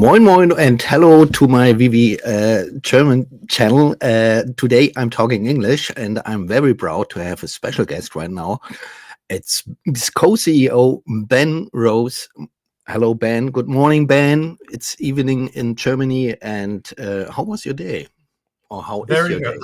Moin Moin and hello to my Veve German channel. Today I'm talking English and I'm very proud to have a special guest right now. It's co-CEO Ben Rose. Hello Ben, good morning Ben. It's evening in Germany and how was your day? Or how is your day?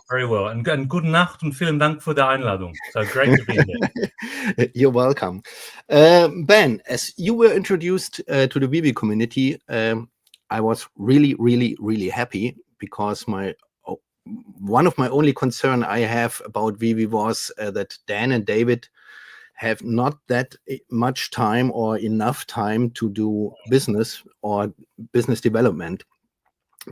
Very well. And gute Nacht und vielen Dank für die Einladung. So great to be here. You're welcome. Ben, as you were introduced to the Veve community, I was really happy because one of my only concern I have about Veve was that Dan and David have not that much time or enough time to do business or business development,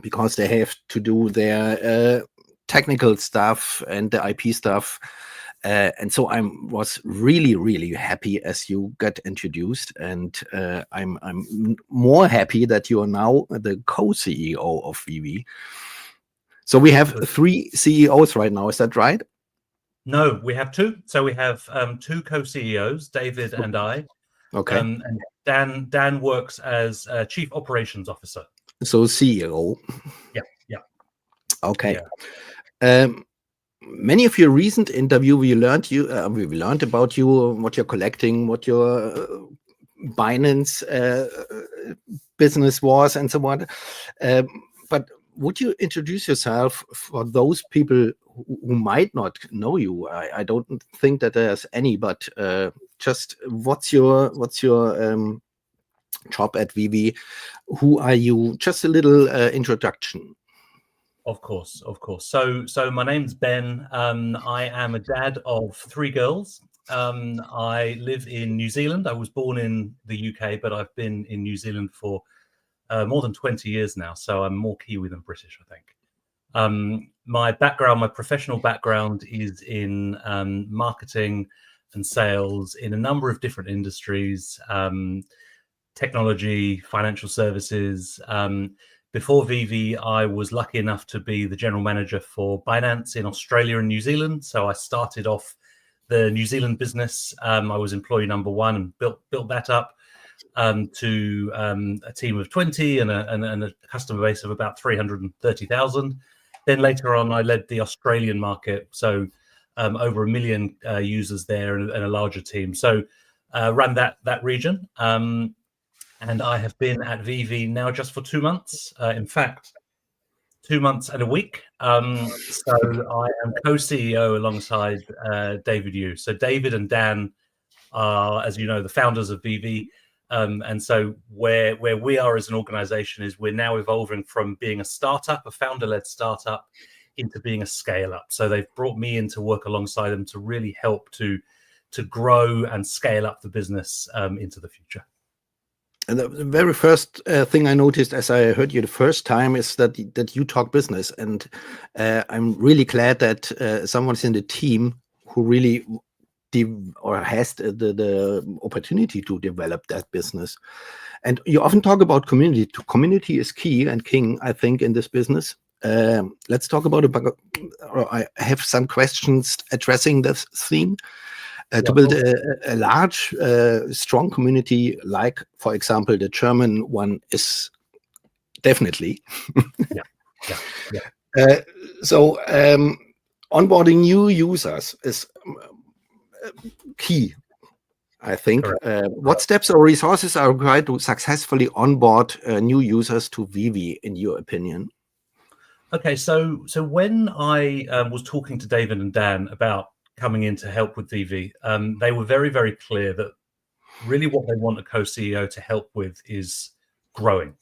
because they have to do their technical stuff and the IP stuff. And so I was really happy as you got introduced. And I'm more happy that you are now the co-CEO of Veve. So we have 3 CEOs right now. Is that right? No, we have 2. So we have 2 co-CEOs, David and I. Okay. And Dan works as Chief Operations Officer. So CEO. Yeah. Okay. Yeah. Many of your recent interview, we learned about you, what you're collecting, what your Binance business was, and so on. But would you introduce yourself for those people who might not know you? I don't think that there's any, but just what's your job at Veve? Who are you? Just a little introduction. Of course. So my name's Ben. I am a dad of 3 girls. I live in New Zealand. I was born in the UK, but I've been in New Zealand for more than 20 years now. So I'm more Kiwi than British, I think. My professional background is in marketing and sales in a number of different industries, technology, financial services. Before Veve, I was lucky enough to be the general manager for Binance in Australia and New Zealand. So I started off the New Zealand business. I was employee number 1 and built that up to a team of 20 and a customer base of about 330,000. Then later on, I led the Australian market. So over 1 million users there and a larger team. So ran that region. And I have been at Veve now just for 2 months. In fact, 2 months and a week. So I am co-CEO alongside David Yu. So David and Dan are, as you know, the founders of Veve. And so where we are as an organization is we're now evolving from being a startup, a founder-led startup, into being a scale-up. So they've brought me in to work alongside them to really help to grow and scale up the business into the future. And the very first thing I noticed as I heard you the first time is that you talk business, and I'm really glad that someone's in the team who really has the opportunity to develop that business. And you often talk about community. Community is key and king, I think, in this business. Let's talk about it. I have some questions addressing this theme. To build a large, strong community, like, for example, the German one is definitely. Yeah. So onboarding new users is key, I think. What steps or resources are required to successfully onboard new users to Veve, in your opinion? Okay, so when I was talking to David and Dan about coming in to help with Veve, they were very clear that really what they want a co-CEO to help with is growing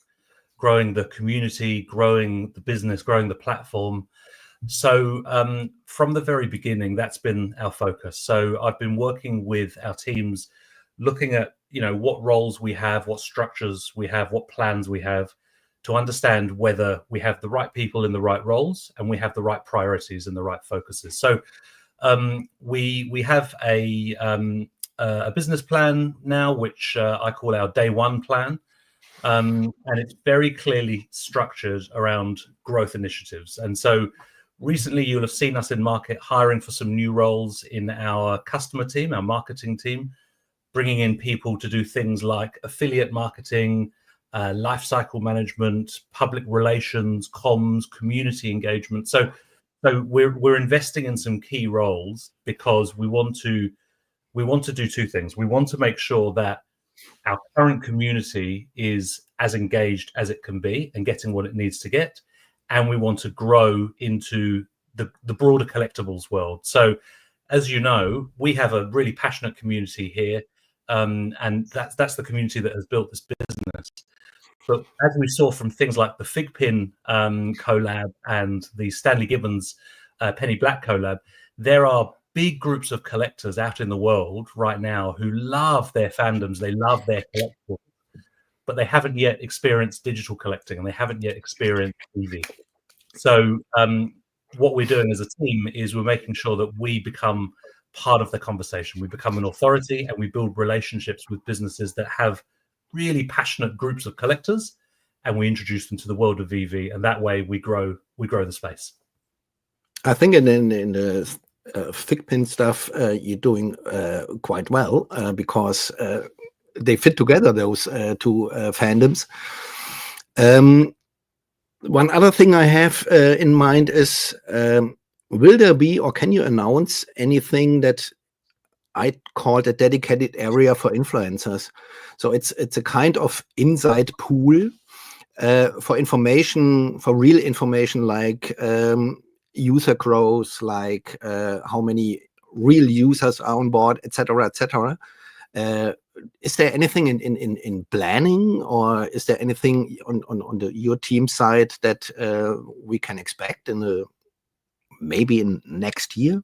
the community, growing the business, growing the platform. So from the very beginning, that's been our focus. So I've been working with our teams, looking at what roles we have, what structures we have, what plans we have, to understand whether we have the right people in the right roles and we have the right priorities and the right focuses. So we have a business plan now, which I call our day 1 plan. And it's very clearly structured around growth initiatives. And so recently you'll have seen us in market hiring for some new roles in our customer team, our marketing team, bringing in people to do things like affiliate marketing, life cycle management, public relations, comms, community engagement. So we're investing in some key roles because we want to do two things. We want to make sure that our current community is as engaged as it can be and getting what it needs to get, and we want to grow into the broader collectibles world. So, as you know, we have a really passionate community here, and that's the community that has built this business. But as we saw from things like the Figpin collab and the Stanley Gibbons Penny Black collab, there are big groups of collectors out in the world right now who love their fandoms, they love their collectibles, but they haven't yet experienced digital collecting and they haven't yet experienced TV. So what we're doing as a team is we're making sure that we become part of the conversation. We become an authority and we build relationships with businesses that have really passionate groups of collectors, and we introduce them to the world of VV, and that way we grow the space. I think in the Figpin stuff you're doing quite well because they fit together, those two fandoms. One other thing I have in mind is, will there be, or can you announce anything that I called a dedicated area for influencers? So it's a kind of inside pool for information, for real information, like user growth, like how many real users are on board, etc., etc. Is there anything in planning, or is there anything on your team side that we can expect maybe in next year?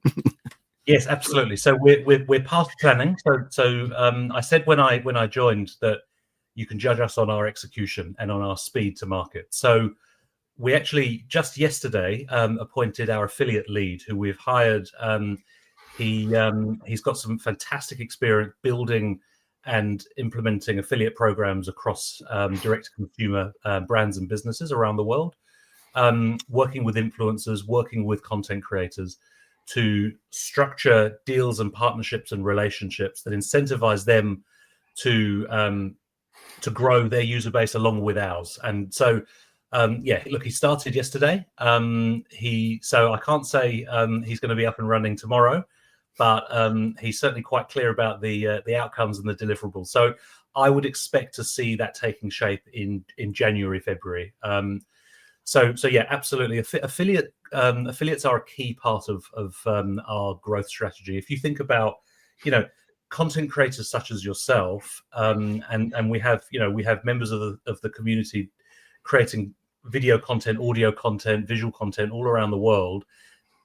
Yes, absolutely. So we're past planning. So I said when I joined that you can judge us on our execution and on our speed to market. So we actually just yesterday appointed our affiliate lead, who we've hired. He's got some fantastic experience building and implementing affiliate programs across direct-to-consumer brands and businesses around the world, working with influencers, working with content creators to structure deals and partnerships and relationships that incentivize them to grow their user base along with ours. And so, look, he started yesterday. So I can't say he's going to be up and running tomorrow, but he's certainly quite clear about the outcomes and the deliverables. So I would expect to see that taking shape in January, February. So yeah, absolutely. Affiliates are a key part of our growth strategy. If you think about, content creators such as yourself, and we have members of the community creating video content, audio content, visual content all around the world.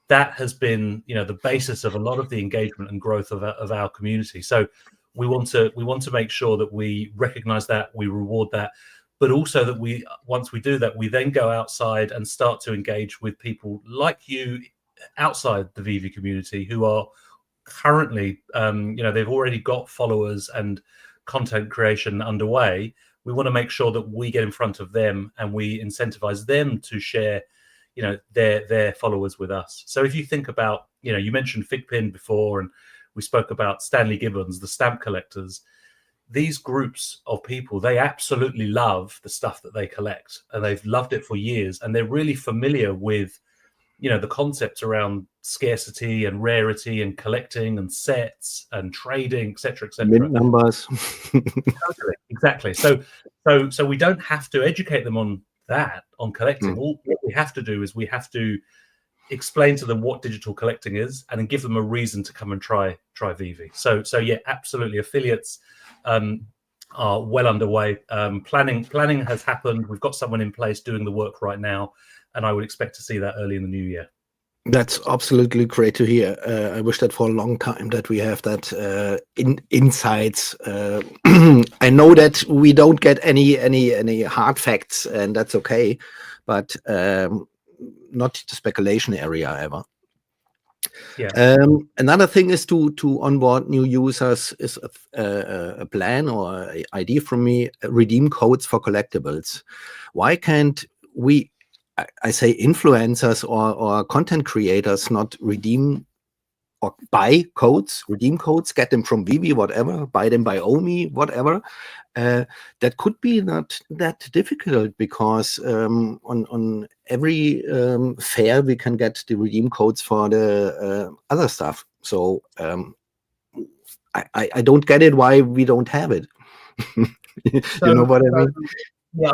That has been, the basis of a lot of the engagement and growth of our community. So we want to make sure that we recognize that, we reward that, but also that once we do that, we then go outside and start to engage with people like you outside the VV community who are currently, they've already got followers and content creation underway. We want to make sure that we get in front of them and we incentivize them to share, their followers with us. So if you think about, you mentioned Figpin before, and we spoke about Stanley Gibbons, the stamp collectors. These groups of people, they absolutely love the stuff that they collect, and they've loved it for years, and they're really familiar with, the concepts around scarcity and rarity and collecting and sets and trading, etc., etc. Mint numbers. Totally, exactly. So we don't have to educate them on collecting. All we have to do is we have to explain to them what digital collecting is, and then give them a reason to come and try VV. So yeah, absolutely. Affiliates are well underway. Planning has happened. We've got someone in place doing the work right now, and I would expect to see that early in the new year. That's absolutely great to hear. I wish that for a long time that we have that insights. I know that we don't get any hard facts, and that's okay, but not the speculation area ever. Yeah. Another thing is to onboard new users is a plan or an idea from me, redeem codes for collectibles. Why can't I say influencers or content creators not redeem or buy codes, redeem codes, get them from Veve, whatever, buy them by Omi, whatever. That could be not that difficult, because on every fair we can get the redeem codes for the other stuff. So I don't get it why we don't have it. You know what I mean? Yeah,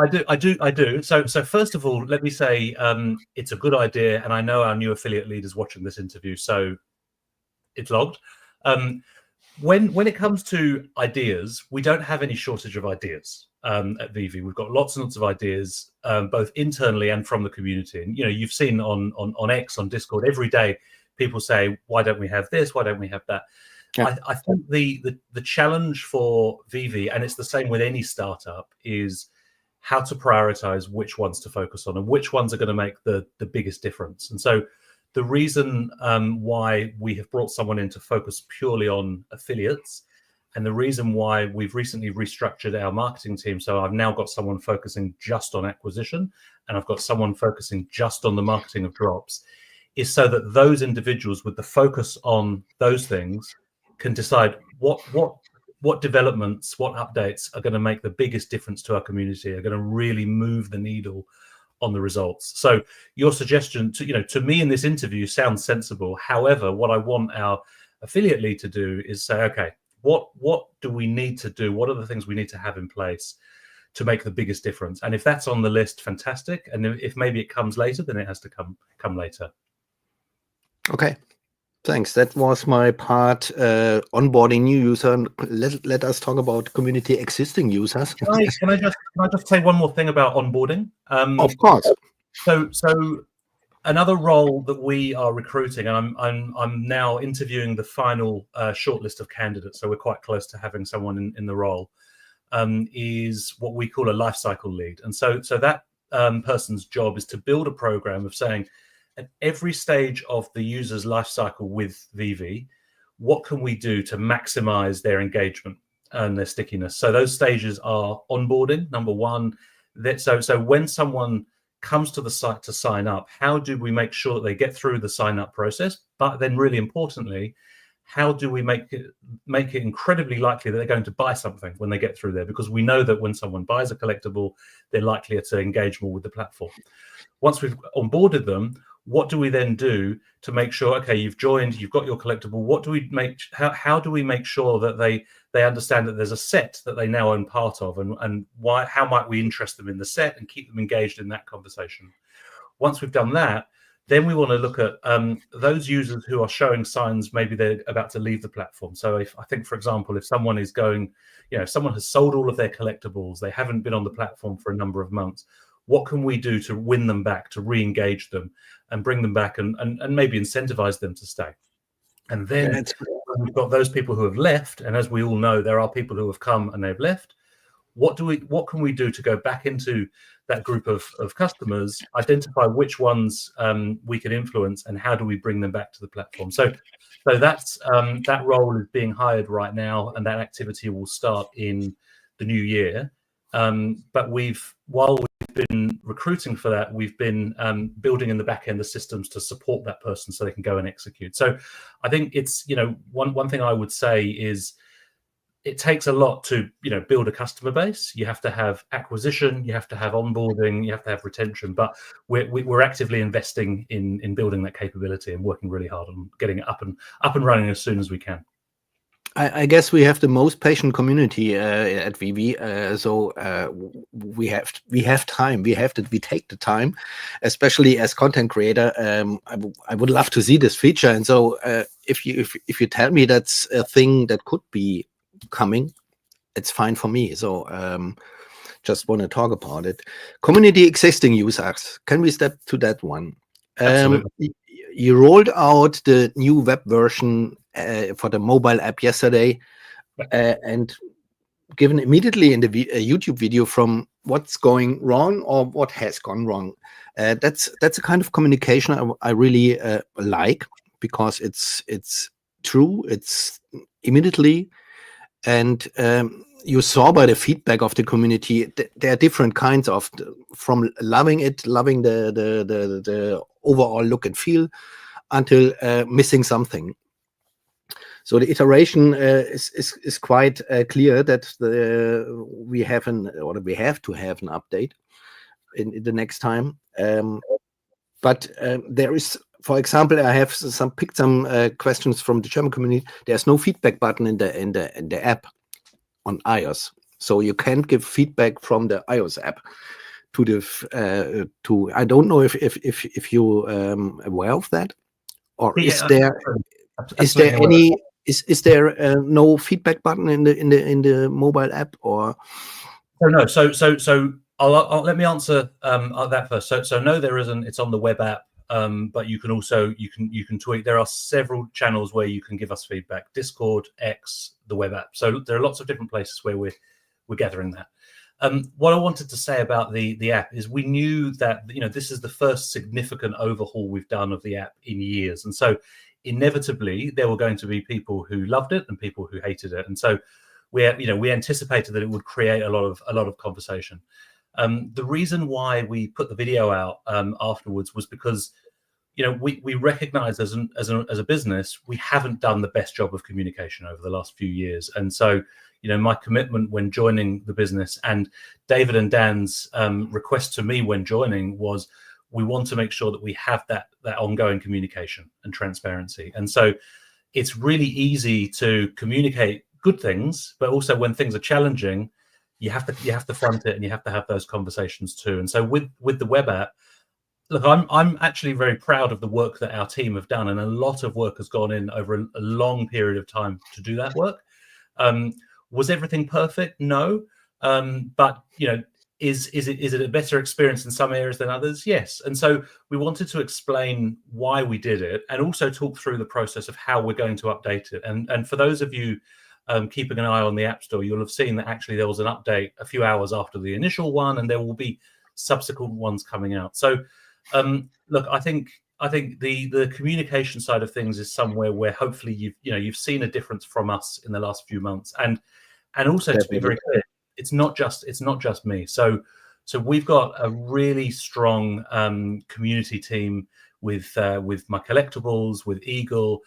I do. So first of all, let me say it's a good idea, and I know our new affiliate leaders watching this interview, so it's logged. When it comes to ideas, we don't have any shortage of ideas at Veve. We've got lots and lots of ideas, both internally and from the community. And you've seen on X, on Discord, every day people say, "Why don't we have this? Why don't we have that?" Yeah. I think the challenge for Veve, and it's the same with any startup, is how to prioritize which ones to focus on and which ones are going to make the biggest difference. And so the reason why we have brought someone in to focus purely on affiliates, and the reason why we've recently restructured our marketing team, so I've now got someone focusing just on acquisition, and I've got someone focusing just on the marketing of drops, is so that those individuals with the focus on those things can decide what developments, what updates are going to make the biggest difference to our community, are going to really move the needle on the results. So your suggestion to me in this interview sounds sensible. However, what I want our affiliate lead to do is say, okay, what do we need to do? What are the things we need to have in place to make the biggest difference? And if that's on the list, fantastic. And if maybe it comes later, then it has to come later. Okay. Thanks. That was my part, onboarding new user. Let us talk about community existing users. Can I just say one more thing about onboarding? Of course. So another role that we are recruiting, and I'm now interviewing the final shortlist of candidates, so we're quite close to having someone in the role, is what we call a lifecycle lead. And so that person's job is to build a program of saying, at every stage of the user's life cycle with Veve, what can we do to maximize their engagement and their stickiness? So those stages are onboarding, number one. So when someone comes to the site to sign up, how do we make sure that they get through the sign up process? But then really importantly, how do we make it incredibly likely that they're going to buy something when they get through there? Because we know that when someone buys a collectible, they're likelier to engage more with the platform. Once we've onboarded them, what do we then do to make sure, okay, you've joined, you've got your collectible, how do we make sure that they understand that there's a set that they now own part of, and how might we interest them in the set and keep them engaged in that conversation? Once we've done that, then we want to look at those users who are showing signs maybe they're about to leave the platform. So I think, for example, if someone is going, if someone has sold all of their collectibles, they haven't been on the platform for a number of months, what can we do to win them back, to re-engage them and bring them back and maybe incentivize them to stay? And then we've got those people who have left. And as we all know, there are people who have come and they've left. What can we do to go back into that group of customers, identify which ones we can influence, and how do we bring them back to the platform? So that's that role is being hired right now, and that activity will start in the new year. But while we've been recruiting for that, we've been building in the back end the systems to support that person so they can go and execute. So I think it's, one thing I would say is it takes a lot to, build a customer base. You have to have acquisition, you have to have onboarding, you have to have retention, but we're actively investing in building that capability and working really hard on getting it up and running as soon as we can. I guess we have the most patient community at Veve, so we have time. We take the time, especially as content creator. I would love to see this feature, and so if you tell me that's a thing that could be coming, it's fine for me. So just want to talk about it. Community existing users. Can we step to that one? Absolutely. You rolled out the new web version for the mobile app yesterday, and given immediately in the YouTube video from what's going wrong or what has gone wrong. That's a kind of communication I really like, because it's true, it's immediately, and you saw by the feedback of the community there are different kinds of, from loving the overall look and feel, until missing something. So the iteration is quite clear that we have to have an update in the next time. But there is, for example, I have picked some questions from the German community. There's no feedback button in the app on iOS, so you can't give feedback from the iOS app to the to. I don't know if you aware of that, or is there any is there no feedback button in the mobile app, or? No. So I'll let me answer that first. So no, there isn't. It's on the web app, but you can also you can tweet. There are several channels where you can give us feedback: Discord, X, the web app. So there are lots of different places where we're gathering that. What I wanted to say about the app is we knew that this is the first significant overhaul we've done of the app in years, and so inevitably there were going to be people who loved it and people who hated it, and so we anticipated that it would create a lot of conversation. The reason why we put the video out afterwards was because we recognize as a business we haven't done the best job of communication over the last few years, and so my commitment when joining the business and David and Dan's request to me when joining was we want to make sure that we have that ongoing communication and transparency. And so it's really easy to communicate good things, but also when things are challenging, you have to front it and you have to have those conversations too. And so with the web app, look, I'm actually very proud of the work that our team have done, and a lot of work has gone in over a long period of time to do that work. Was everything perfect? No, but is it a better experience in some areas than others? Yes. And so we wanted to explain why we did it, and also talk through the process of how we're going to update it. And for those of you keeping an eye on the App Store, you'll have seen that actually there was an update a few hours after the initial one, and there will be subsequent ones coming out. So look, I think the communication side of things is somewhere where hopefully you've seen a difference from us in the last few months, and also to be very clear, it's not just me. So we've got a really strong community team with my collectibles, with Eagle,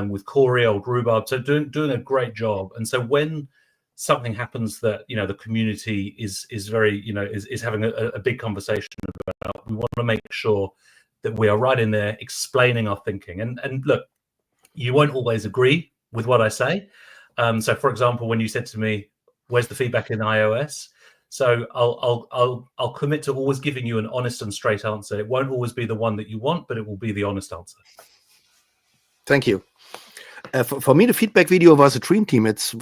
with Corey, old Rhubarb, so doing a great job. And so when something happens that the community is very is having a big conversation about, we want to make sure that we are right in there explaining our thinking. And look, you won't always agree with what I say. So for example, when you said to me, where's the feedback in iOS? So I'll commit to always giving you an honest and straight answer. It won't always be the one that you want, but it will be the honest answer. Thank you. For me, the feedback video was a dream team. It's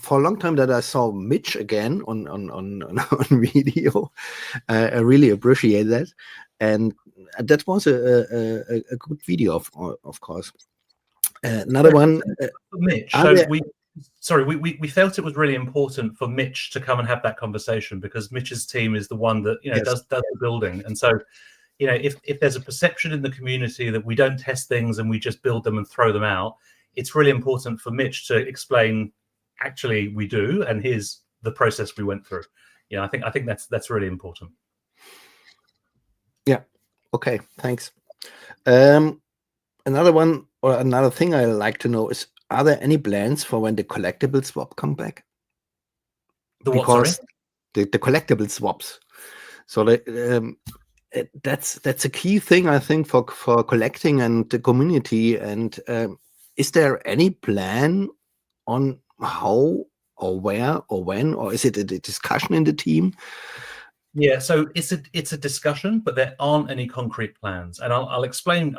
for a long time that I saw Mitch again on video. I really appreciate that, and that was a good video, of course. Another one, Mitch. So we felt it was really important for Mitch to come and have that conversation, because Mitch's team is the one that does the building, and so if there's a perception in the community that we don't test things and we just build them and throw them out, it's really important for Mitch to explain actually we do, and here's the process we went through. I think that's really important. Yeah. Okay. Thanks. Another one, or another thing I like to know is, are there any plans for when the collectible swap come back? The collectible swaps. So that's a key thing, I think, for collecting and the community. And is there any plan on how or where or when, or is it a discussion in the team? Yeah, so it's a discussion, but there aren't any concrete plans, and I'll explain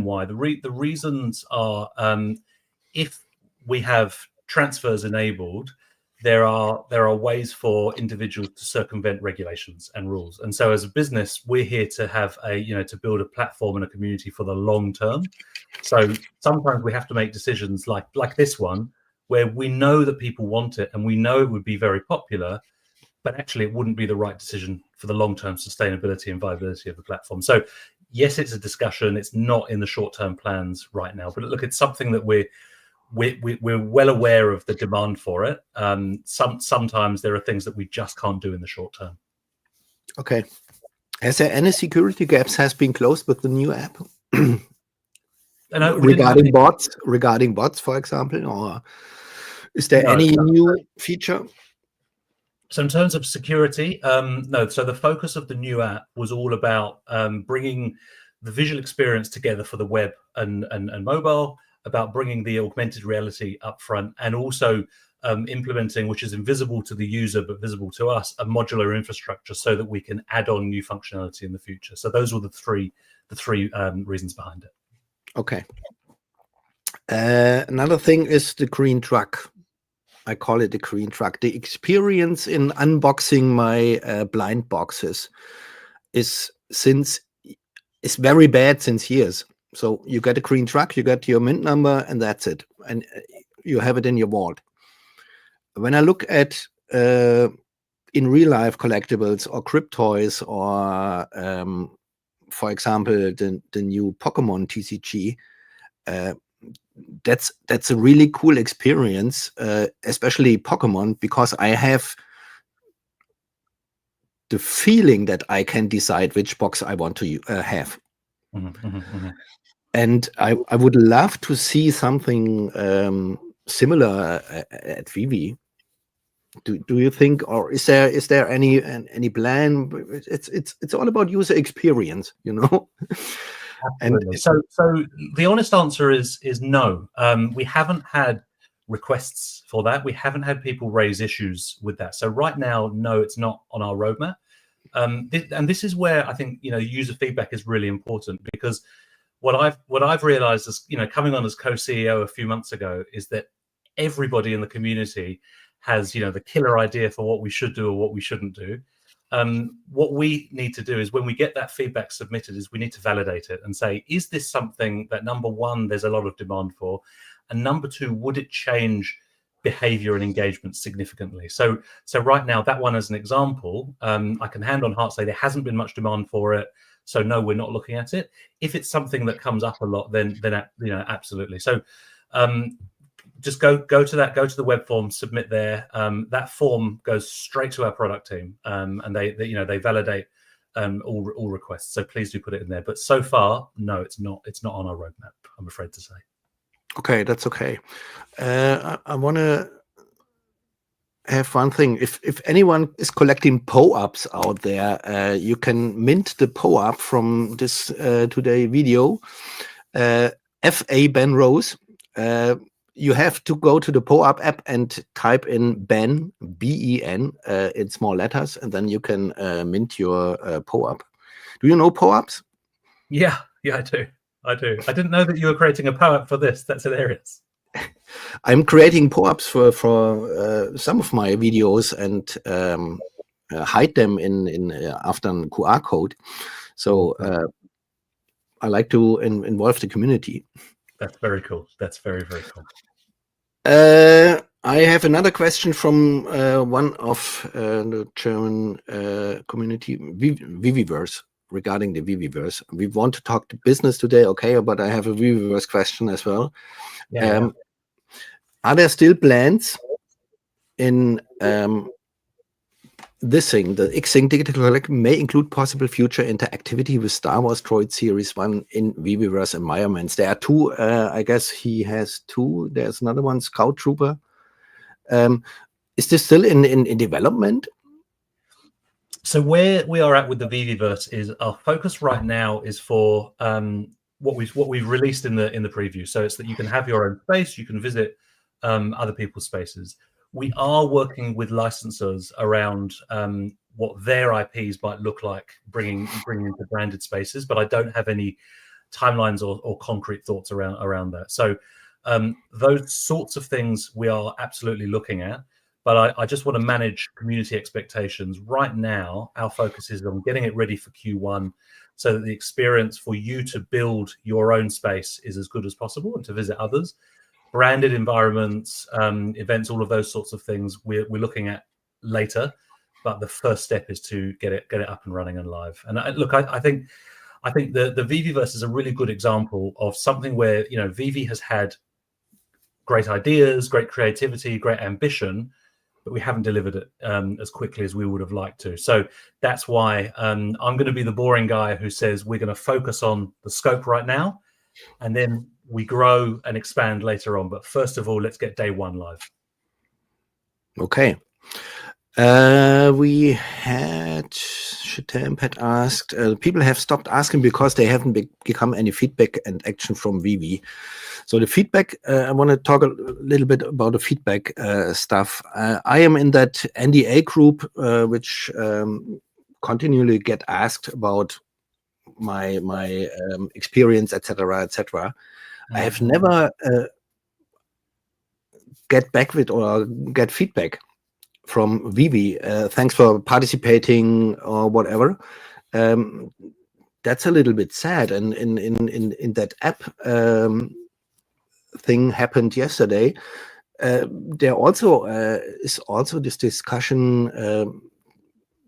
why. The reasons are, if we have transfers enabled, there are ways for individuals to circumvent regulations and rules, and so as a business, we're here to have to build a platform and a community for the long term. So sometimes we have to make decisions like this one, where we know that people want it and we know it would be very popular, but actually it wouldn't be the right decision for the long-term sustainability and viability of the platform. So yes, it's a discussion. It's not in the short-term plans right now, but look, it's something that we're well aware of the demand for it. Sometimes there are things that we just can't do in the short term. Okay. Has there any security gaps has been closed with the new app? regarding bots, for example, or is there any new feature? So in terms of security, no. So the focus of the new app was all about bringing the visual experience together for the web and mobile, about bringing the augmented reality up front, and also implementing, which is invisible to the user but visible to us, a modular infrastructure so that we can add on new functionality in the future. So those were the three reasons behind it. Okay. Another thing is the green truck. I call it the green truck. The experience in unboxing my blind boxes is very bad since years. So you get a green truck, you get your mint number, and that's it. And you have it in your vault. When I look at in real life collectibles or crypt toys or for example the new Pokemon TCG, that's a really cool experience, especially Pokemon, because I have the feeling that I can decide which box I want to have. And I would love to see something similar at Veve. Do you think, or is there any plan? It's all about user experience, you know. Absolutely. So the honest answer is no. We haven't had requests for that. We haven't had people raise issues with that. So right now, no, it's not on our roadmap. And this is where I think user feedback is really important, because what I've realized is coming on as co-CEO a few months ago is that everybody in the community has the killer idea for what we should do or what we shouldn't do. What we need to do is, when we get that feedback submitted, is we need to validate it and say, is this something that, number one, there's a lot of demand for, and number two, would it change behavior and engagement significantly? So right now, that one as an example, I can hand on heart say there hasn't been much demand for it. So no, we're not looking at it. If it's something that comes up a lot, then absolutely. So just go to the web form, submit there. That form goes straight to our product team, and they validate all requests. So please do put it in there. But so far, no, it's not on our roadmap, I'm afraid to say. Okay, that's okay. I want to have one thing. If anyone is collecting PO-ups out there, you can mint the PO-up from this today video. F.A. Ben Rose. You have to go to the PO-up app and type in Ben, B-E-N, in small letters, and then you can mint your PO-up. Do you know PO-ups? Yeah, I do. I didn't know that you were creating a PO-up for this. That's hilarious. I'm creating PO-ups for some of my videos and hide them in after a QR code. So I like to involve the community. That's very cool. That's very, very cool. I have another question from one of the German community, VeVeVersum, regarding the VeVeVersum. We want to talk to business today, okay, but I have a VeVeVersum question as well. Yeah. Are there still plans in this thing, the X-Sync Digital Collect may include possible future interactivity with Star Wars Droid Series 1 in VeVeVersum environments? There are two, I guess he has two. There's another one, Scout Trooper. Is this still in development? So where we are at with the VeVeVersum is our focus right now is for what we've released in the preview. So it's that you can have your own space, you can visit other people's spaces. We are working with licensors around what their IPs might look like bringing into branded spaces, but I don't have any timelines or concrete thoughts around that. So those sorts of things we are absolutely looking at, but I just want to manage community expectations. Right now, our focus is on getting it ready for Q1 so that the experience for you to build your own space is as good as possible and to visit others. Branded environments, events, all of those sorts of things we're looking at later, but the first step is to get it up and running and live. And I think the VeVeVersum is a really good example of something where Veve has had great ideas, great creativity, great ambition, but we haven't delivered it as quickly as we would have liked to. So that's why I'm going to be the boring guy who says we're going to focus on the scope right now, and then we grow and expand later on. But first of all, let's get day one live. Okay. We had jtemp had asked, people have stopped asking because they haven't become any feedback and action from Veve. So the feedback, I want to talk a little bit about the feedback stuff. I am in that NDA group, which continually get asked about my experience, etc., etc. I have never get back with or get feedback from Veve. Thanks for participating or whatever. That's a little bit sad. And in that app thing happened yesterday. There also is also this discussion.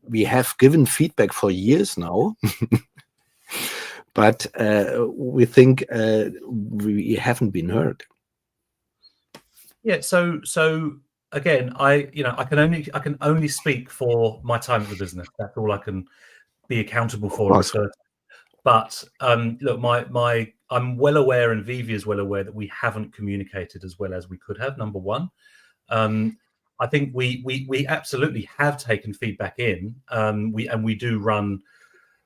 We have given feedback for years now, but we think we haven't been heard. Yeah. So again, I can only speak for my time at the business. That's all I can be accountable for. But look, I'm well aware, and Veve is well aware, that we haven't communicated as well as we could have. Number one, I think we absolutely have taken feedback in. We do run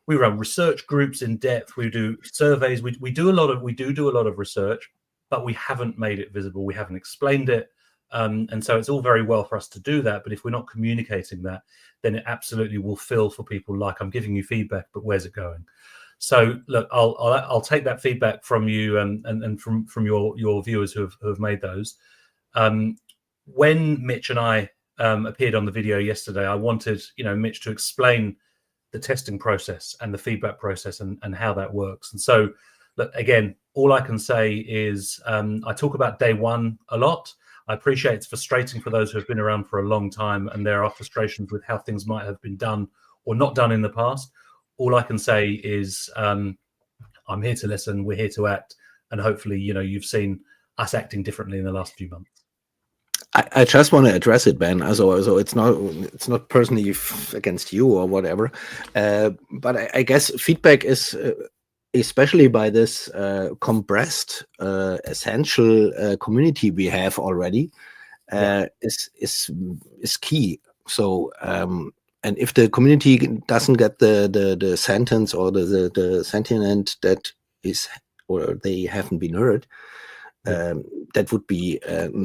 research groups in depth. We do surveys. We do a lot of research, but we haven't made it visible. We haven't explained it. And so it's all very well for us to do that, but if we're not communicating that, then it absolutely will feel for people like, I'm giving you feedback, but where's it going? So look, I'll take that feedback from you and from your viewers who have made those. When Mitch and I appeared on the video yesterday, I wanted Mitch to explain the testing process and the feedback process and how that works. And so, look, again, all I can say is I talk about day one a lot. I appreciate it's frustrating for those who have been around for a long time, and there are frustrations with how things might have been done or not done in the past. All I can say is I'm here to listen, we're here to act, and hopefully, you've seen us acting differently in the last few months. I just want to address it, Ben. So it's not personally against you or whatever, but I guess feedback is, especially by this compressed, essential community we have already, is key. So, and if the community doesn't get the sentence or the sentiment that is, or they haven't been heard, that would be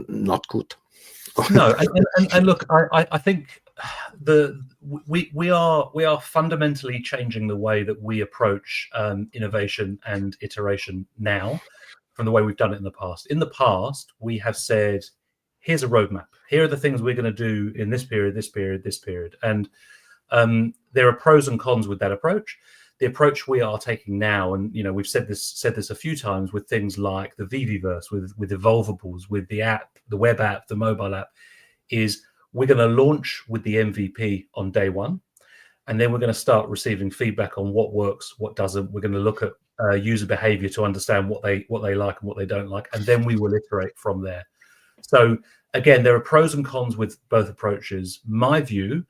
not good. No, and look, I think we are fundamentally changing the way that we approach innovation and iteration now from the way we've done it in the past. In the past, we have said, here's a roadmap. Here are the things we're going to do in this period, this period, this period. And there are pros and cons with that approach. The approach we are taking now, and we've said this a few times with things like the VeVeVersum, with Evolvables, with the app, the web app, the mobile app, is we're going to launch with the MVP on day one, and then we're going to start receiving feedback on what works, what doesn't. We're going to look at user behavior to understand what they like and what they don't like, and then we will iterate from there. So again, there are pros and cons with both approaches. My view,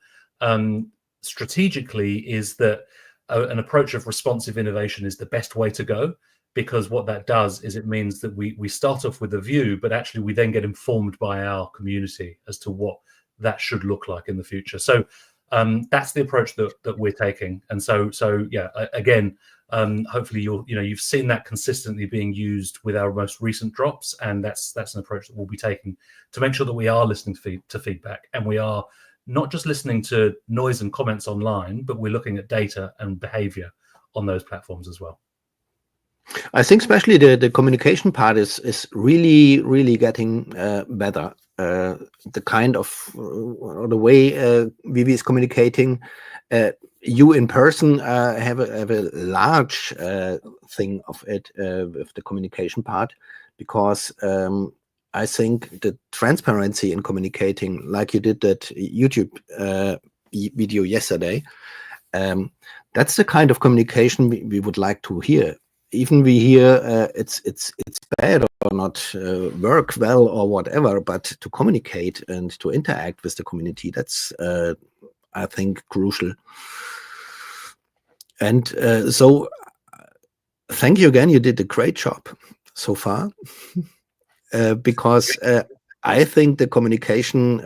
strategically, is that an approach of responsive innovation is the best way to go, because what that does is it means that we start off with a view, but actually we then get informed by our community as to what that should look like in the future. So that's the approach that we're taking. And so yeah, again, hopefully you've seen that consistently being used with our most recent drops, and that's an approach that we'll be taking to make sure that we are listening to feedback, and we are not just listening to noise and comments online, but we're looking at data and behavior on those platforms as well. I think especially the communication part is really, really getting better. The kind of the way Veve is communicating, you in person have a large thing of it with the communication part, because I think the transparency in communicating, like you did that YouTube video yesterday, that's the kind of communication we would like to hear. Even we hear it's bad or not work well or whatever, but to communicate and to interact with the community, that's I think crucial. And so thank you again. You did a great job. so far, because I think the communication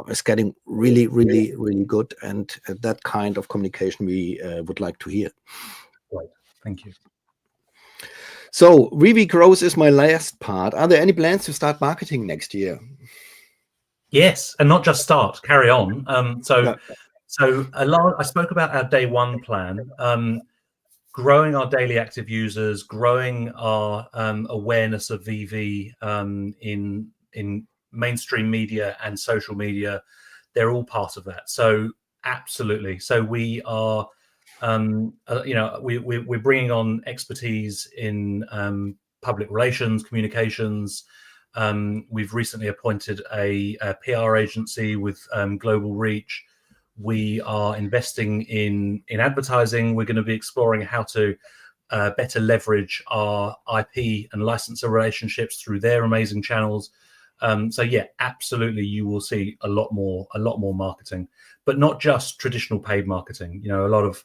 is getting really, really, really good, and that kind of communication we would like to hear. Right. Thank you. So Veve growth is my last part. Are there any plans to start marketing next year? Yes, and not just start, carry on. Yeah. So I spoke about our day one plan, growing our daily active users, growing our awareness of Veve in mainstream media and social media. They're all part of that. So absolutely. So we are, we're bringing on expertise in public relations, communications. We've recently appointed a PR agency with global reach. We are investing in advertising. We're going to be exploring how to better leverage our IP and licensor relationships through their amazing channels. So yeah, absolutely, you will see a lot more marketing, but not just traditional paid marketing. You know, a lot of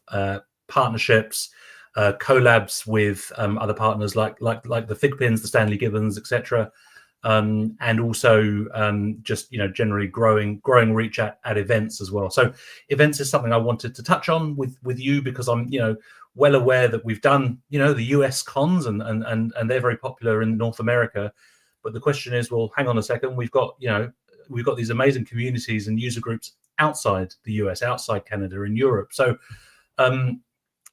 partnerships, collabs with other partners like the Fig Pins, the Stanley Gibbons, etc. And also just generally growing reach at events as well. So events is something I wanted to touch on with you, because I'm well aware that we've done the US cons and they're very popular in North America. But the question is, well, hang on a second, we've got these amazing communities and user groups outside the US, outside Canada, and Europe. So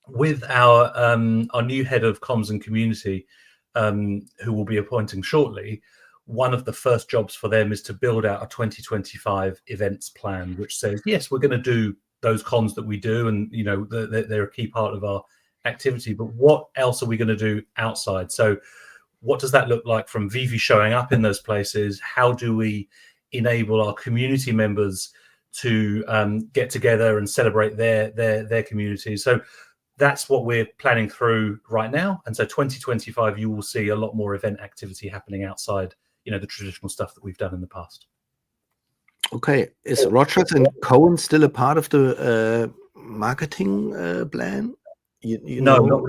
with our new head of comms and community, who we'll be appointing shortly, one of the first jobs for them is to build out a 2025 events plan, which says, yes, we're going to do those cons that we do, and they're a key part of our activity, but what else are we going to do outside? So what does that look like from Veve showing up in those places? How do we enable our community members to get together and celebrate their communities? So that's what we're planning through right now. And so 2025, you will see a lot more event activity happening outside, the traditional stuff that we've done in the past. Okay. Is Rogers and Cohen still a part of the marketing plan? No,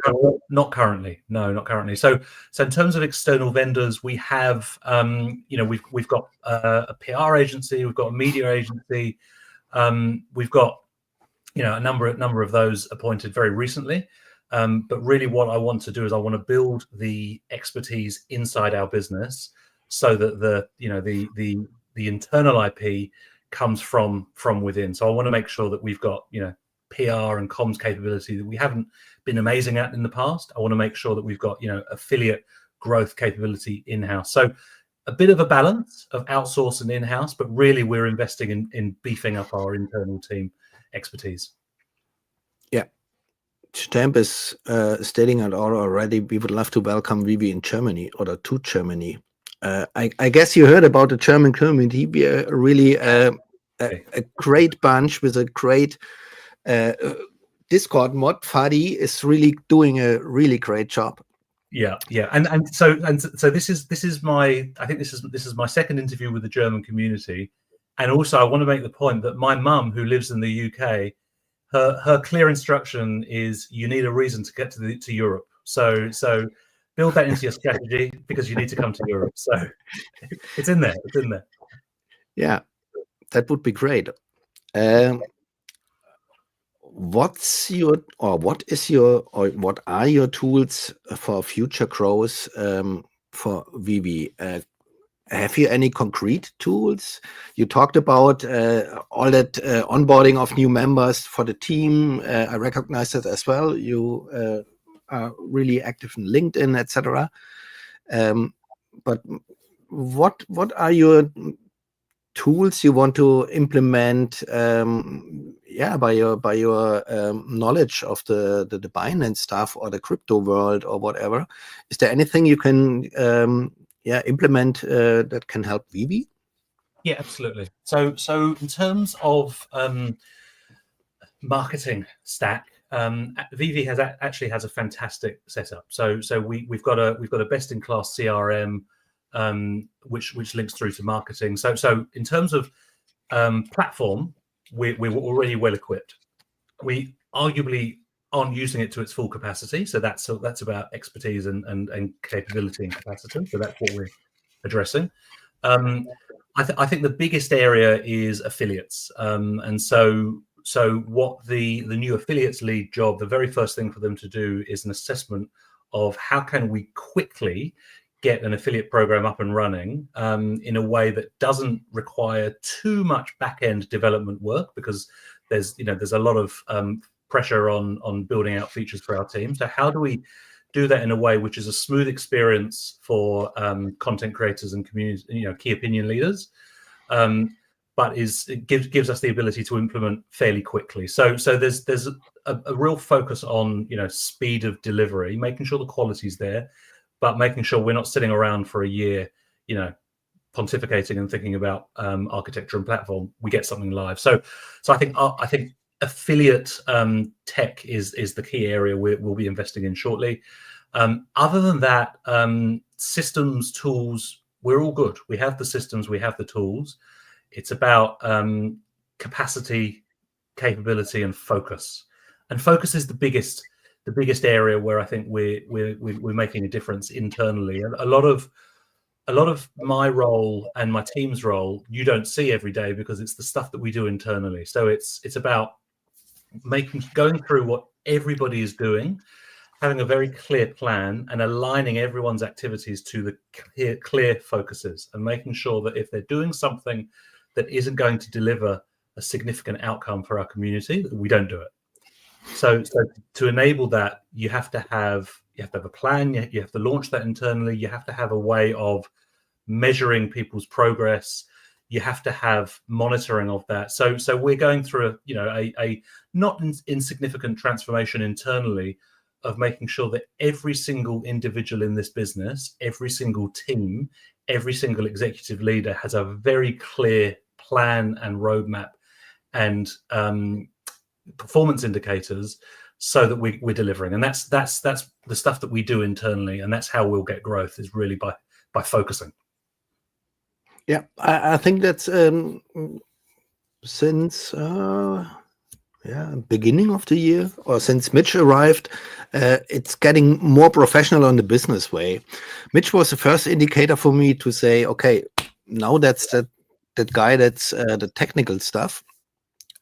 not currently. No, not currently. So in terms of external vendors, we have, we've got a PR agency, we've got a media agency, we've got, a number of those appointed very recently. But really, what I want to do is I want to build the expertise inside our business, so that the internal IP comes from within. So I want to make sure that we've got PR and comms capability that we haven't been amazing at in the past. I want to make sure that we've got affiliate growth capability in-house. So a bit of a balance of outsource and in-house, but really we're investing in beefing up our internal team expertise. Yeah, jtemp is stating it all already. We would love to welcome Veve in Germany, or to Germany. I guess you heard about the German community. We are really a great bunch with a great Discord mod. Fadi is really doing a really great job. Yeah, and so this is my, I think this is my second interview with the German community, and also I want to make the point that my mum, who lives in the UK, her clear instruction is you need a reason to get to Europe. So build that into your strategy, because you need to come to Europe. So it's in there. Yeah, that would be great. What are your tools for future growth for Veve? Have you any concrete tools? You talked about all that onboarding of new members for the team. I recognize that as well. You are really active in LinkedIn, etc. But what are your tools you want to implement? By your knowledge of the Binance stuff or the crypto world or whatever. Is there anything you can implement that can help Veve? Yeah, absolutely. So in terms of marketing stack, Veve actually has a fantastic setup. So we've got a best in class CRM, which links through to marketing. So in terms of platform, we're already well equipped. We arguably aren't using it to its full capacity. So that's about expertise and capability and capacity. So that's what we're addressing. I think the biggest area is affiliates, and so what the new affiliates lead job, the very first thing for them to do is an assessment of how can we quickly get an affiliate program up and running in a way that doesn't require too much back-end development work, because there's a lot of pressure on building out features for our team. So how do we do that in a way which is a smooth experience for content creators and community, key opinion leaders, but it gives us the ability to implement fairly quickly. So there's a real focus on speed of delivery, making sure the quality's there, but making sure we're not sitting around for a year, pontificating and thinking about architecture and platform. We get something live. So I think affiliate tech is the key area we'll be investing in shortly. Other than that, systems, tools, we're all good. We have the systems, we have the tools. It's about capacity, capability, and focus. And focus is the biggest area where I think we're making a difference internally. A lot of my role and my team's role you don't see every day, because it's the stuff that we do internally. So it's about going through what everybody is doing, having a very clear plan, and aligning everyone's activities to the clear focuses, and making sure that if they're doing something that isn't going to deliver a significant outcome for our community, we don't do it. So to enable that, you have to have a plan. You have to launch that internally. You have to have a way of measuring people's progress. You have to have monitoring of that. So we're going through a not insignificant transformation internally of making sure that every single individual in this business, every single team, every single executive leader has a very clear plan and roadmap and performance indicators, so that we're delivering. And that's the stuff that we do internally, and that's how we'll get growth, is really by focusing. Yeah, I think that's since beginning of the year, or since Mitch arrived, it's getting more professional on the business way. Mitch was the first indicator for me to say, okay, now that's that guy that's the technical stuff,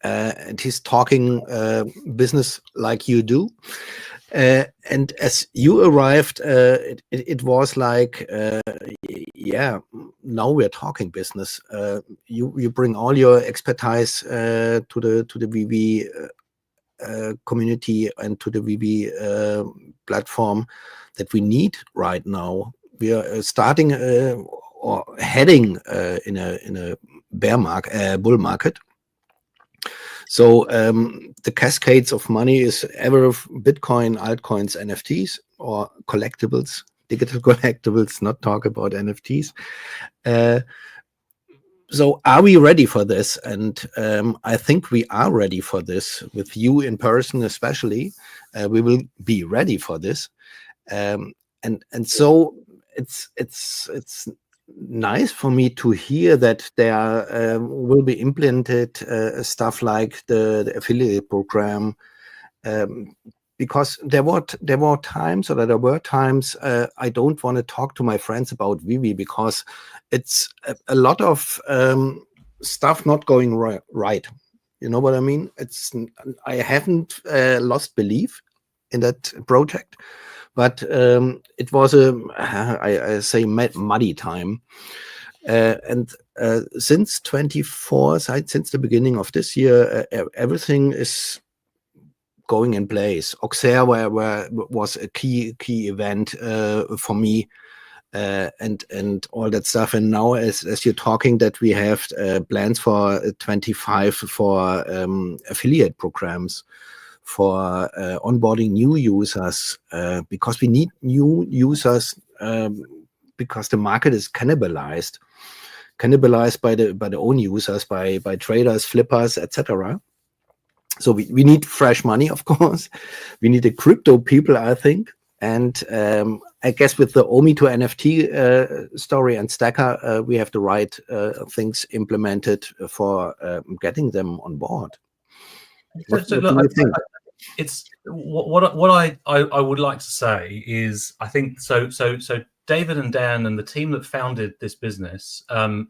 and he's talking business like you do. And as you arrived, it was like, now we're talking business. You bring all your expertise to the Veve community and to the Veve platform that we need right now. We are starting or heading in a bull market. So the cascades of money is ever Bitcoin, altcoins, NFTs, or collectibles, digital collectibles, not talk about NFTs. So are we ready for this? And I think we are ready for this, with you in person especially. We will be ready for this. And so it's nice for me to hear that there will be implemented stuff like the affiliate program, because there were times I don't want to talk to my friends about Veve, because it's a lot of stuff not going right. You know what I mean? I haven't lost belief in that project, but it was I say muddy time, and since 24, since the beginning of this year, everything is going in place. Auxerre was a key event for me, and all that stuff. And now, as you're talking, that we have plans for 25 for affiliate programs, for onboarding new users, because we need new users, because the market is cannibalized by the own users, by traders, flippers, etc. So we need fresh money, of course. We need the crypto people, I think. And I guess with the OMI to NFT story and Stacker, we have the right things implemented for getting them on board. What do you think? it's what I would like to say is, I think so David and Dan and the team that founded this business, the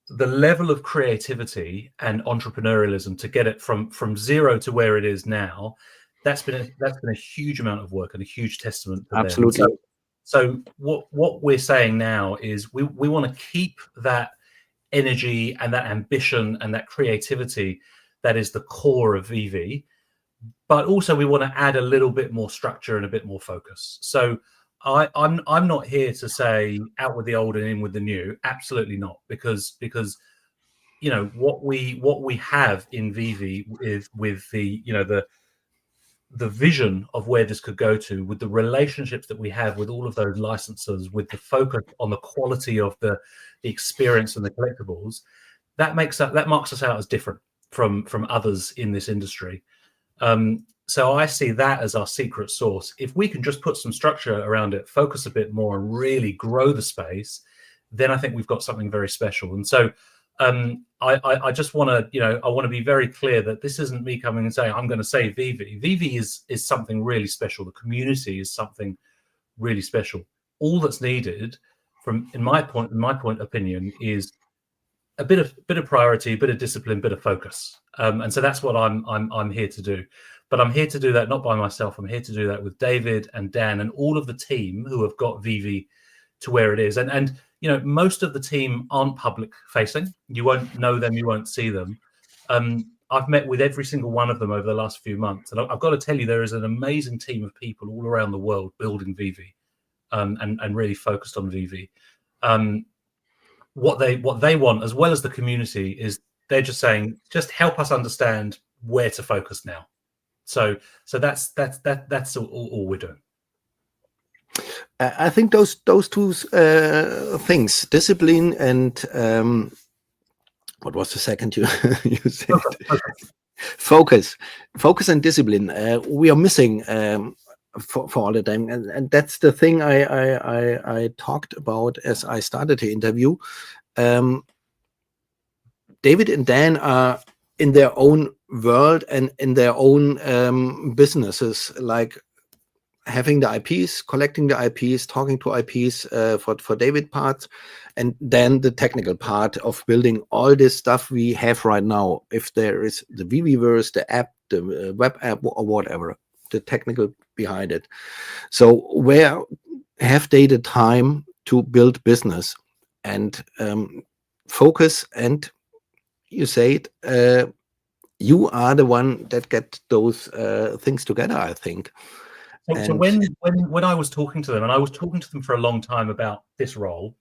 level of creativity and entrepreneurialism to get it from zero to where it is now, that's been a huge amount of work and a huge testament to Absolutely. them. So what we're saying now is we want to keep that energy and that ambition and that creativity that is the core of VeVe, but also we want to add a little bit more structure and a bit more focus. So I'm not here to say out with the old and in with the new. Absolutely not, because you know what we have in VeVe is with the vision of where this could go to, with the relationships that we have with all of those licensors, with the focus on the quality of the experience and the collectibles, that marks us out as different from others in this industry. So I see that as our secret sauce. If we can just put some structure around it, focus a bit more, and really grow the space, then I think we've got something very special. And so I just want to, I want to be very clear that this isn't me coming and saying I'm going to say VeVe. VeVe is something really special. The community is something really special. All that's needed, in my opinion, is a bit of priority, a bit of discipline, a bit of focus. And so that's what I'm here to do. But I'm here to do that not by myself. I'm here to do that with David and Dan and all of the team who have got VeVe to where it is. And most of the team aren't public facing. You won't know them, you won't see them. I've met with every single one of them over the last few months, and I've got to tell you, there is an amazing team of people all around the world building VeVe, and really focused on VeVe. What they want, as well as the community, is they're just saying, just help us understand where to focus now. So that's all we're doing. I think those two things, discipline and what was the second you said? Focus and discipline. We are missing for all the time, and that's the thing I talked about as I started the interview. David and Dan are in their own world and in their own businesses, like having the IPs, collecting the IPs, talking to IPs for David parts, and then the technical part of building all this stuff we have right now. If there is the VeVeVerse, the app, the web app, or whatever, the technical behind it. So where have they the time to build business and focus? And you say it, you are the one that get those things together, I think. So when I was talking to them, and I was talking to them for a long time about this role,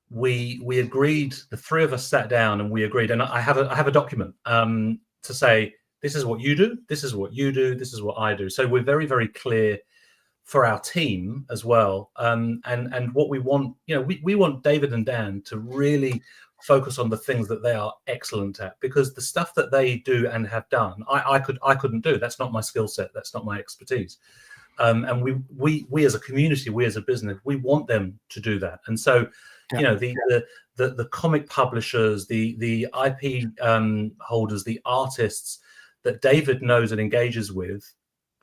we agreed. The three of us sat down and we agreed. And I have a document to say, this is what you do, this is what you do, this is what I do. So we're very, very clear for our team as well. And what we want, we want David and Dan to really focus on the things that they are excellent at, because the stuff that they do and have done, I couldn't do. That's not my skill set. That's not my expertise. And we as a community, we as a business, we want them to do that. And so, the comic publishers, the IP holders, the artists that David knows and engages with,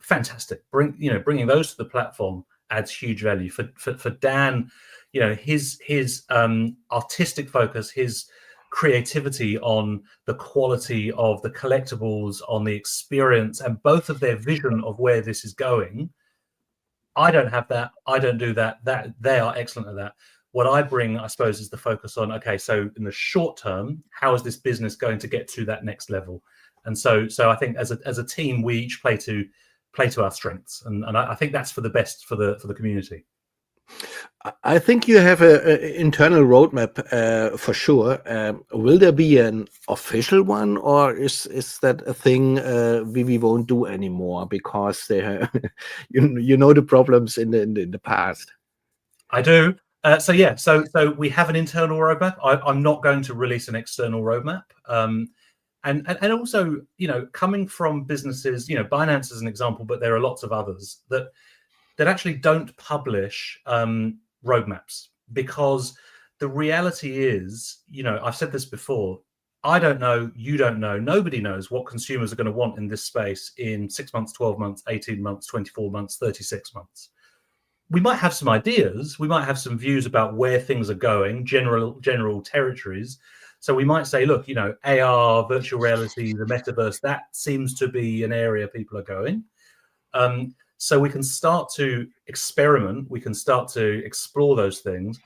fantastic. Bringing those to the platform adds huge value for Dan. His artistic focus, his creativity on the quality of the collectibles, on the experience, and both of their vision of where this is going. I don't have that. I don't do that. That they are excellent at that. What I bring, I suppose, is the focus on, okay, so in the short term, how is this business going to get to that next level? And so I think as a team, we each play to our strengths, and I think that's for the best for the community. I think you have an internal roadmap for sure. Will there be an official one, or is that a thing we won't do anymore because they, the problems in the past? I do. So we have an internal roadmap. I'm not going to release an external roadmap. And also, coming from businesses, Binance is an example, but there are lots of others that actually don't publish roadmaps, because the reality is, I've said this before, I don't know, you don't know, nobody knows what consumers are going to want in this space in 6 months, 12 months, 18 months, 24 months, 36 months. We might have some ideas, we might have some views about where things are going, general territories. So we might say, look, AR, virtual reality, the metaverse, that seems to be an area people are going. So we can start to experiment, we can start to explore those things.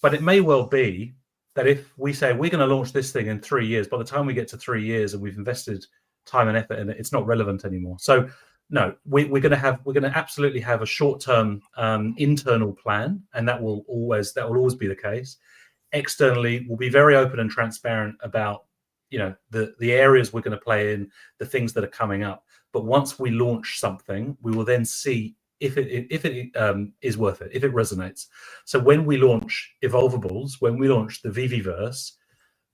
But it may well be that if we say we're going to launch this thing in 3 years, by the time we get to 3 years and we've invested time and effort in it, it's not relevant anymore. So no, we're going to absolutely have a short-term internal plan, and that will always be the case. Externally, we'll be very open and transparent about the areas we're going to play in, the things that are coming up. But once we launch something, we will then see if it is worth it, if it resonates. So when we launch Evolvables, when we launch the VeVeVerse,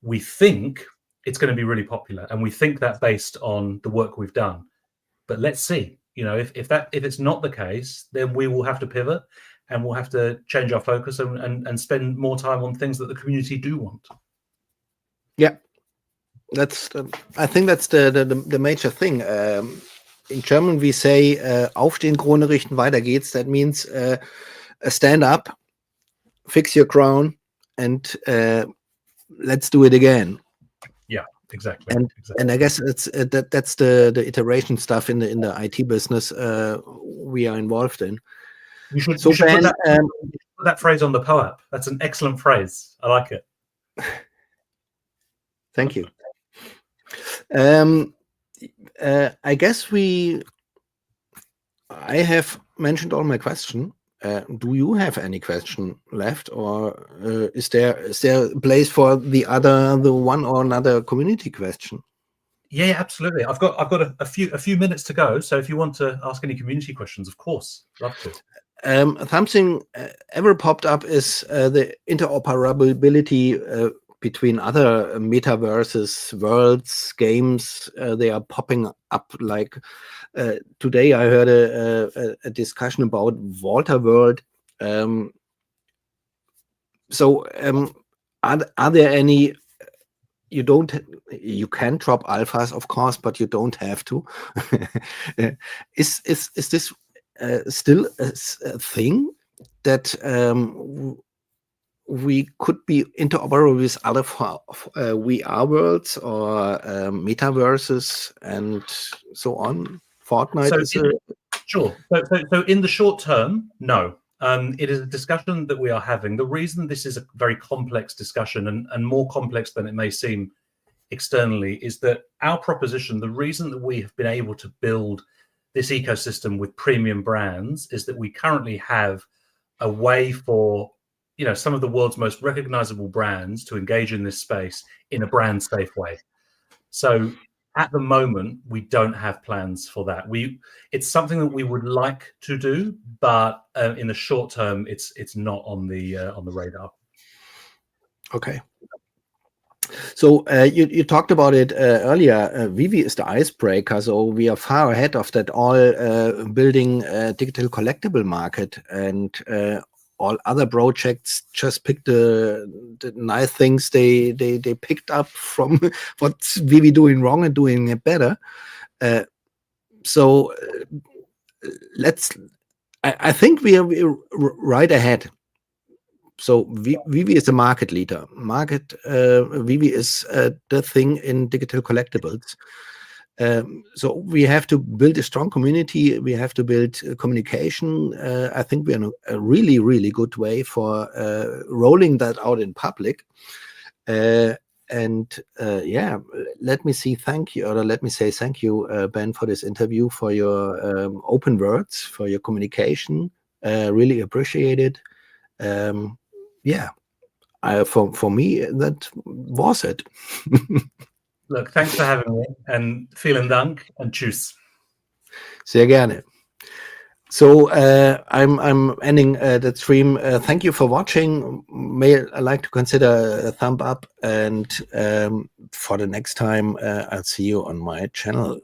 we think it's going to be really popular, and we think that based on the work we've done. But let's see. If it's not the case, then we will have to pivot, and we'll have to change our focus and spend more time on things that the community do want. Yeah, I think that's the major thing. In German, we say, aufstehen, Krone richten, weiter geht's. That means stand up, fix your crown, and let's do it again. Yeah, exactly. And I guess that's the iteration stuff in the IT business we are involved in. You should put that phrase on the POAP. That's an excellent phrase. I like it. Thank you. I guess I have mentioned all my question. Do you have any question left, or is there a place for the one or another community question? Yeah, absolutely. I've got a few minutes to go. So if you want to ask any community questions, of course, love to. Something ever popped up is the interoperability between other metaverses, worlds, games. They are popping up. Like today, I heard a discussion about Water World. Are there any? You can drop alphas, of course, but you don't have to. Is this still a thing that we could be interoperable with other VR worlds or metaverses and so on? Fortnite sure. So in the short term, no. It is a discussion that we are having. The reason this is a very complex discussion, and more complex than it may seem externally, is that our proposition, the reason that we have been able to build this ecosystem with premium brands, is that we currently have a way for some of the world's most recognizable brands to engage in this space in a brand safe way. So at the moment, we don't have plans for that. It's something that we would like to do, but in the short term, it's not on the radar. Okay. So you talked about it earlier. Veve is the icebreaker, so we are far ahead of that all building a digital collectible market, and all other projects just picked the nice things they picked up from what's Veve doing wrong and doing it better. So I think we are right ahead. So Veve is the market leader. Veve is the thing in digital collectibles. So we have to build a strong community. We have to build communication. I think we're in a really, really good way for rolling that out in public. Yeah, let me say thank you, Ben, for this interview, for your open words, for your communication. Really appreciate it. Yeah, for me, that was it. Look, thanks for having me, and vielen Dank and tschüss. Sehr gerne. So I'm ending the stream. Thank you for watching. May I like to consider a thumb up, and for the next time, I'll see you on my channel.